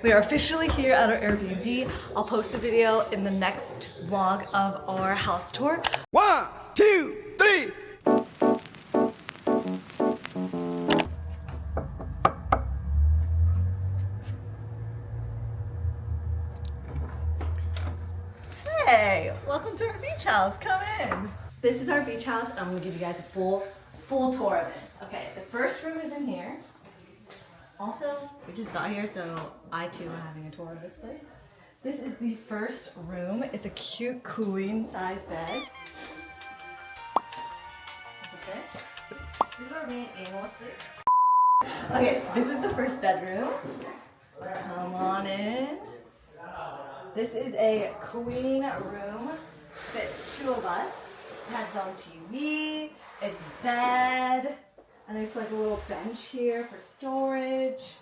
We are officially here at our Airbnb. I'll post a video in the next vlog of our house tour. 1, 2, 3. Hey, welcome to our beach house. Come in. This is our beach house. I'm gonna give you guys a full tour of this. Okay, the first room is in here. Also, we just got here, so I too am having a tour of this place. This is the first room. It's a cute queen size bed. Look at this. This is our main anal sleep. Okay, this is the first bedroom. Come on in. This is a queen room. Fits 2 of us. It has its own TV. It's bed. And there's like a little bench here for storage.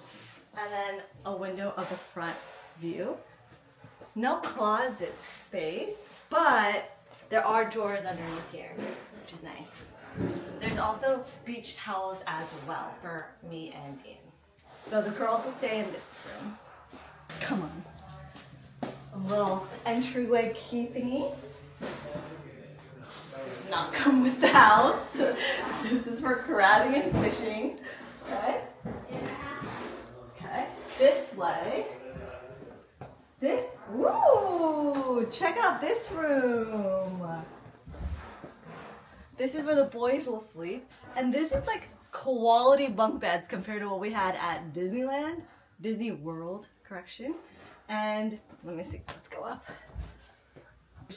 And then a window of the front view. No closet space, but there are drawers underneath here, which is nice. There's also beach towels as well for me and Ian. So the girls will stay in this room. Come on. A little entryway key thingy. Does not come with the house. This is for karating and fishing. Okay. Okay. This way. Ooh, check out this room. This is where the boys will sleep. And this is like quality bunk beds compared to what we had at Disneyland. Disney World, correction. And let me see, let's go up.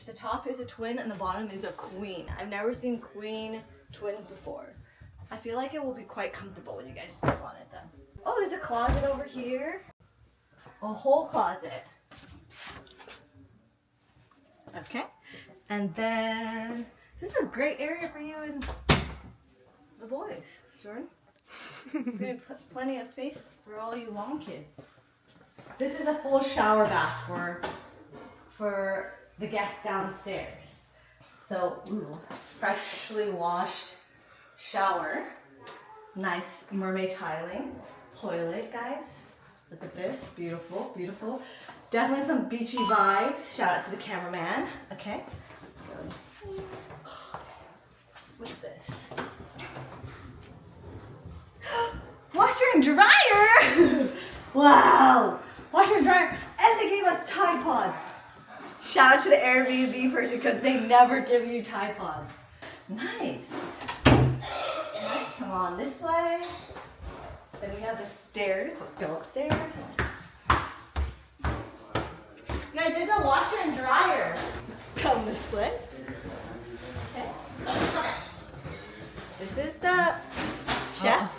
The top is a twin and the bottom is a queen. I've never seen queen twins before. I feel like it will be quite comfortable when you guys sleep on it though. Oh, there's a closet over here. A whole closet. Okay. And then this is a great area for you and the boys, Jordan. There's gonna be plenty of space for all you long kids. This is a full shower bath for the guests downstairs. So, ooh, freshly washed shower. Nice mermaid tiling. Toilet, guys. Look at this. Beautiful, beautiful. Definitely some beachy vibes. Shout out to the cameraman. Okay, let's go. What's this? Washer and dryer! Wow! Washer and dryer. And they gave us Tide Pods. Shout out to the Airbnb person because they never give you Tide Pods. Nice. Alright, come on this way. Then we have the stairs. Let's go upstairs. Guys, there's a washer and dryer. Come this way. Okay. This is the chef.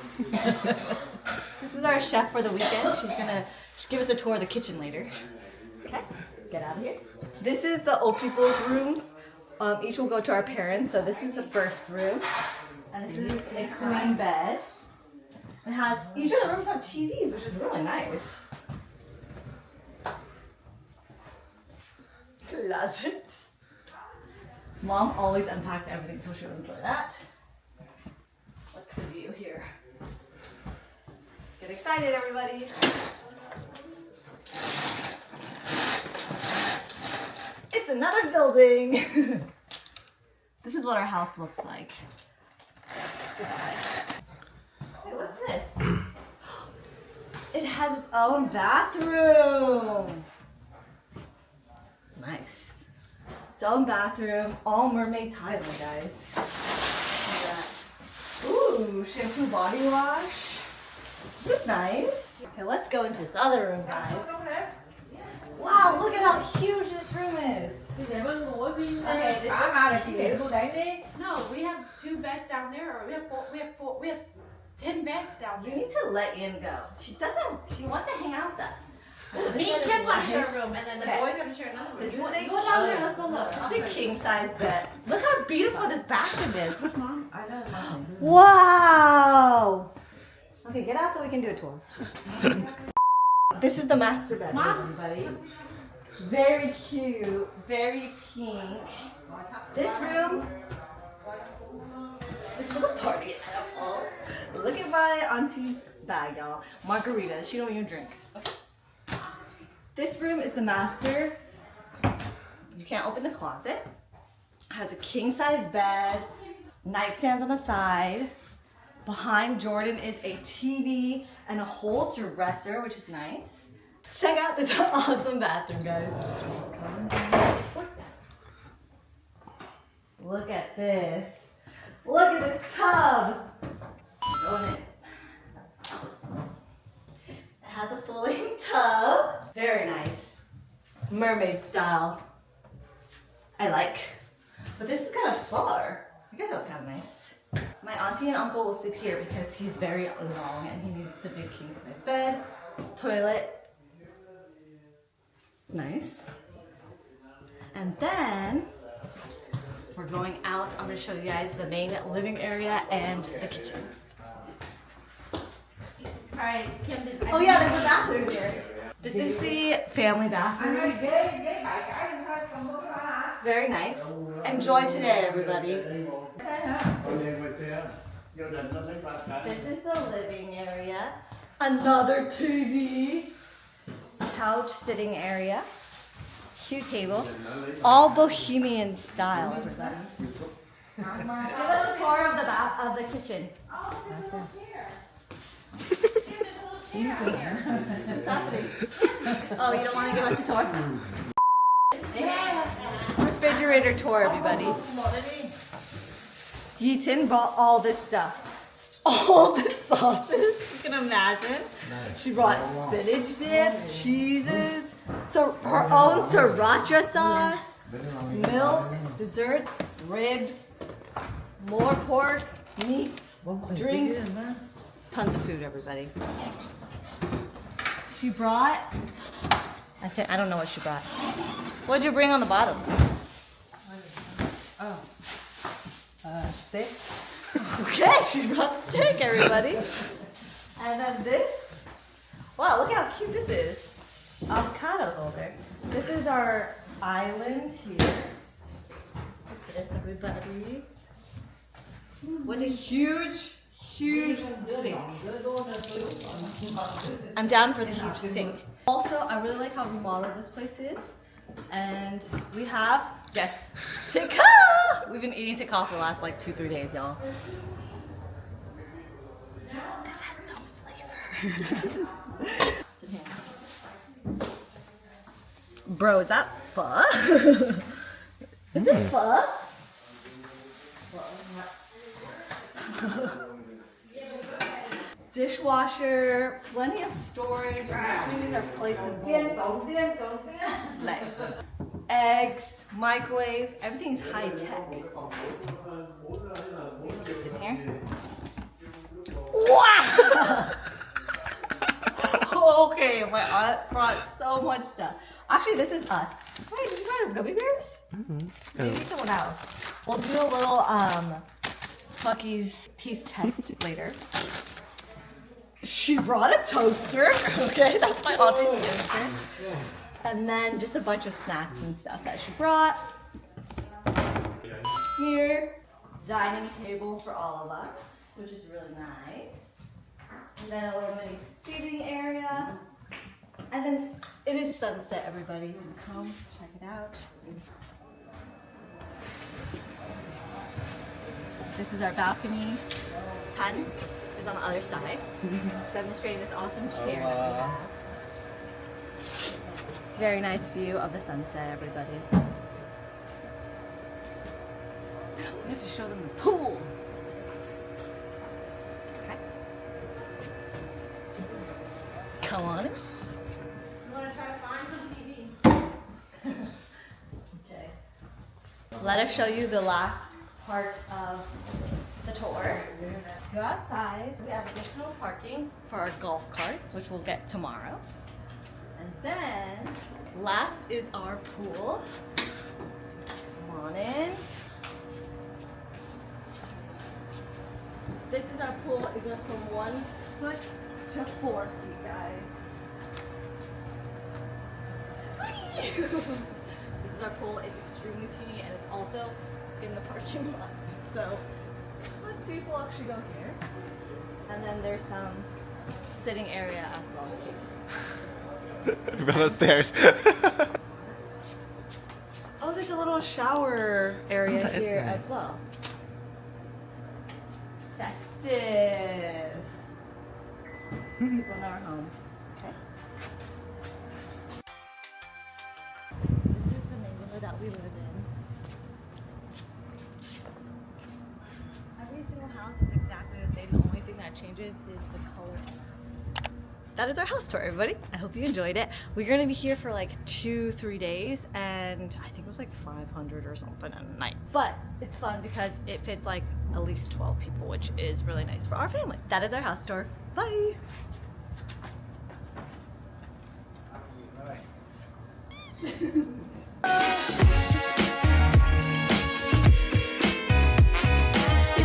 This is our chef for the weekend. She's gonna give us a tour of the kitchen later. Okay, get out of here. This is the old people's rooms. Each will go to our parents. So this is the first room. And this is a queen bed. It has, each of the rooms have TVs, which is really nice. Closet. Mom always unpacks everything, so she'll enjoy that. What's the view here? Get excited, everybody. It's another building. This is what our house looks like. Hey, what's this? It has its own bathroom. Nice. Its own bathroom, all mermaid tiling, guys. Look at that. Ooh, shampoo body wash. This is nice. Okay, let's go into this other room, guys. Wow, look at how huge this room is. Okay, this is cute. No, we have 2 beds down there, or we have 10 beds down You there. need to let Ian go. She wants to hang out with us. Me and Kim want to share a room, and then the Okay. boys have to share another room. This You is want- a go down there, let's go look. This is a king size bed. Look how beautiful this bathroom is. Look, Mom. I know. Wow. Okay, get out so we can do a tour. This is the master bedroom, everybody. Very cute, very pink. This room is for the party animal. Look at my auntie's bag, y'all. Margaritas. She don't even drink. Okay. This room is the master. You can't open the closet. It has a king size bed, nightstands on the side. Behind Jordan is a TV and a whole dresser, which is nice. Check out this awesome bathroom, guys. Look at this. Look at this tub. Go in it. It has a folding tub. Very nice. Mermaid style. I like. But this is kind of far. I guess that's kind of nice. My auntie and uncle will sleep here because he's very long and he needs the big king size bed. Toilet. Nice. And then we're going out. I'm going to show you guys the main living area and the kitchen. Alright, Kim did. Oh yeah, there's a bathroom here. This is the family bathroom. Very nice. Enjoy today, everybody. This is the living area. Another TV. Couch sitting area. Cute table. All bohemian style, everybody. Give us a tour of the kitchen. What's happening? Oh, you don't want to give us a tour? Refrigerator tour, everybody. Yeaton brought all this stuff. All the sauces, you can imagine. She brought spinach dip, cheeses, so her own sriracha sauce, milk, desserts, ribs, more pork, meats, drinks, tons of food, everybody. She brought, I don't know what she brought. What'd you bring on the bottom? Steak. Okay, she brought steak, everybody. And then this. Wow, look how cute this is. Avocado holder. This is our island here. Look at this, everybody. With a huge sink. I'm down for the huge sink. Also, I really like how remodeled this place is. And we have, yes, tikka! We've been eating tikka for the last like 2-3 days, y'all. This has no flavor. What's in here? Bro, is that pho? Is this pho? Dishwasher, plenty of storage. These are plates and bowls. Nice. Eggs, microwave, everything's high tech. What's in here? Wow! Okay, my aunt brought so much stuff. Actually, this is us. Wait, did you buy gummy bears? Maybe someone else. We'll do a little Bucky's taste test later. She brought a toaster. Okay, that's my auntie's toaster. And then just a bunch of snacks and stuff that she brought. Here, dining table for all of us, which is really nice. And then a little mini seating area. And then it is sunset, everybody. Come check it out. This is our balcony. Tan is on the other side, demonstrating this awesome chair that we have. Very nice view of the sunset, everybody. We have to show them the pool. Okay. Come on. You want to try to find some TV? Okay. Let us show you the last part of the tour. Go outside. We have additional parking for our golf carts, which we'll get tomorrow. And then, last is our pool. Come on in. This is our pool. It goes from 1 foot to 4 feet, guys. This is our pool. It's extremely teeny and it's also in the parking lot. So let's see if we'll actually go here. And then there's some sitting area as well here. We're on the stairs. Oh, there's a little shower area that is here nice. as well. Festive. People in our home. Okay. This is the neighborhood that we live in. Every single house is exactly the same. The only thing that changes is the color. That is our house tour, everybody. I hope you enjoyed it. We're gonna be here for like 2-3 days, and I think it was like 500 or something a night. But it's fun because it fits like at least 12 people, which is really nice for our family. That is our house tour. Bye. Bye.